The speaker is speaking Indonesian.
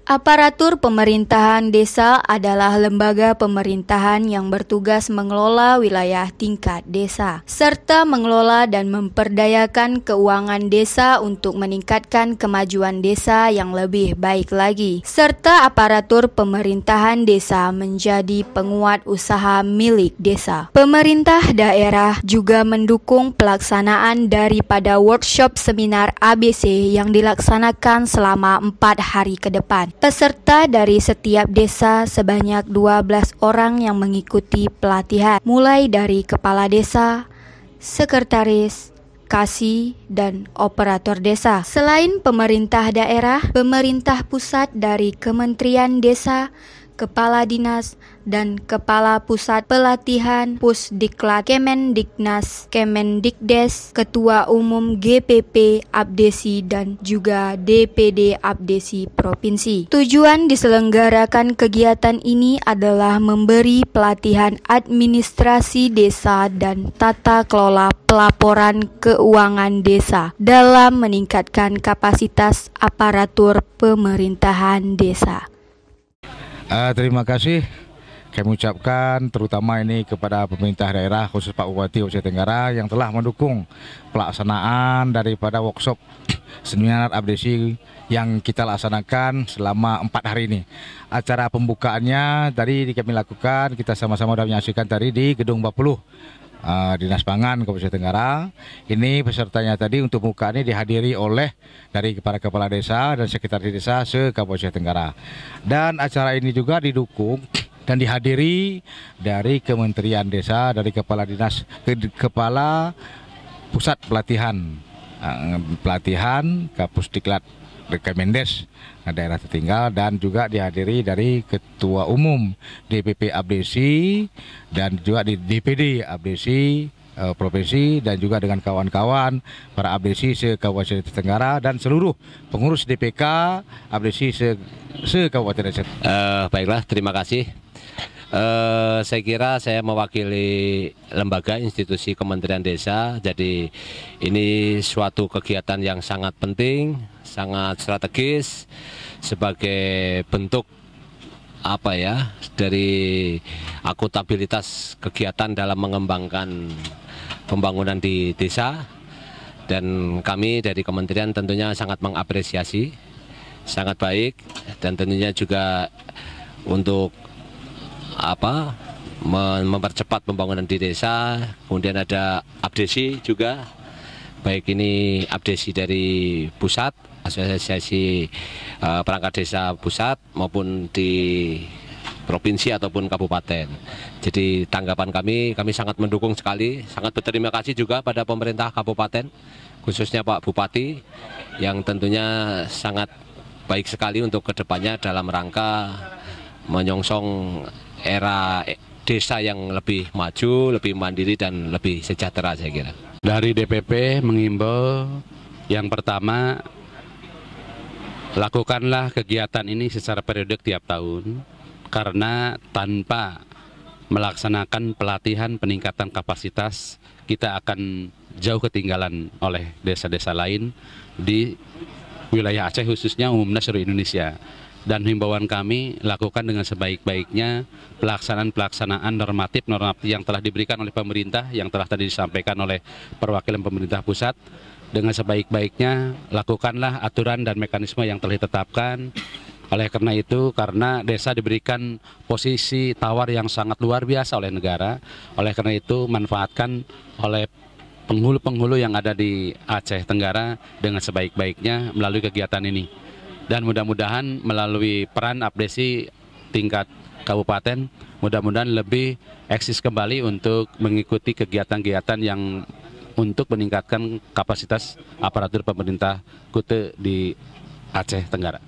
Aparatur pemerintahan desa adalah lembaga pemerintahan yang bertugas mengelola wilayah tingkat desa, serta mengelola dan memperdayakan keuangan desa untuk meningkatkan kemajuan desa yang lebih baik lagi, serta aparatur pemerintahan desa menjadi penguat usaha milik desa. Pemerintah daerah juga mendukung pelaksanaan daripada workshop seminar ABC yang dilaksanakan selama 4 hari ke depan. Peserta dari setiap desa sebanyak 12 orang yang mengikuti pelatihan, mulai dari kepala desa, sekretaris, kasih, dan operator desa. Selain pemerintah daerah, pemerintah pusat dari Kementerian Desa, Kepala Dinas, dan Kepala Pusat Pelatihan Pusdiklat, Kemendiknas, Kemendikdes, Ketua Umum GPP Abdesi, dan juga DPD Abdesi Provinsi. Tujuan diselenggarakan kegiatan ini adalah memberi pelatihan administrasi desa dan tata kelola pelaporan keuangan desa dalam meningkatkan kapasitas aparatur pemerintahan desa. Terima kasih kami ucapkan terutama ini kepada pemerintah daerah khusus Pak Bupati Aceh Tenggara yang telah mendukung pelaksanaan daripada workshop seminar abdesi yang kita laksanakan selama 4 hari ini. Acara pembukaannya tadi kami lakukan, kita sama-sama sudah menyaksikan tadi di Gedung 40 Dinas Pangan Kabupaten Tenggara. Ini pesertanya tadi untuk buka ini dihadiri oleh dari kepala desa dan sekretaris desa se-Kabupaten Tenggara. Dan acara ini juga didukung dan dihadiri dari Kementerian Desa, dari kepala dinas, kepala pusat pelatihan Kapusdiklat Kemendes daerah tertinggal, dan juga dihadiri dari Ketua Umum DPP Abdesi dan juga di DPD Abdesi Provinsi, dan juga dengan kawan-kawan para Abdesi se-Kabupaten Tenggara dan seluruh pengurus DPK Abdesi se-Kabupaten Aceh. Baiklah, terima kasih. Saya kira saya mewakili lembaga institusi Kementerian Desa, jadi ini suatu kegiatan yang sangat penting, sangat strategis sebagai bentuk dari akuntabilitas kegiatan dalam mengembangkan pembangunan di desa, dan kami dari kementerian tentunya sangat mengapresiasi, sangat baik, dan tentunya juga untuk mempercepat pembangunan di desa. Kemudian ada abdesi juga, baik ini abdesi dari pusat, asosiasi perangkat desa pusat maupun di provinsi ataupun kabupaten. Jadi tanggapan kami sangat mendukung sekali, sangat berterima kasih juga pada pemerintah kabupaten, khususnya Pak Bupati, yang tentunya sangat baik sekali untuk kedepannya dalam rangka menyongsong era desa yang lebih maju, lebih mandiri, dan lebih sejahtera, saya kira. Dari DPP mengimbau yang pertama, lakukanlah kegiatan ini secara periodik tiap tahun, karena tanpa melaksanakan pelatihan peningkatan kapasitas, kita akan jauh ketinggalan oleh desa-desa lain di wilayah Aceh, khususnya umumnya seluruh Indonesia. Dan himbauan kami, lakukan dengan sebaik-baiknya pelaksanaan normatif yang telah diberikan oleh pemerintah, yang telah tadi disampaikan oleh perwakilan pemerintah pusat. Dengan sebaik-baiknya, lakukanlah aturan dan mekanisme yang telah ditetapkan. Oleh karena itu, karena desa diberikan posisi tawar yang sangat luar biasa oleh negara, oleh karena itu manfaatkan oleh penghulu-penghulu yang ada di Aceh Tenggara dengan sebaik-baiknya melalui kegiatan ini. Dan mudah-mudahan melalui peran abdesi tingkat kabupaten, mudah-mudahan lebih eksis kembali untuk mengikuti kegiatan-kegiatan yang untuk meningkatkan kapasitas aparatur pemerintah Kute di Aceh Tenggara.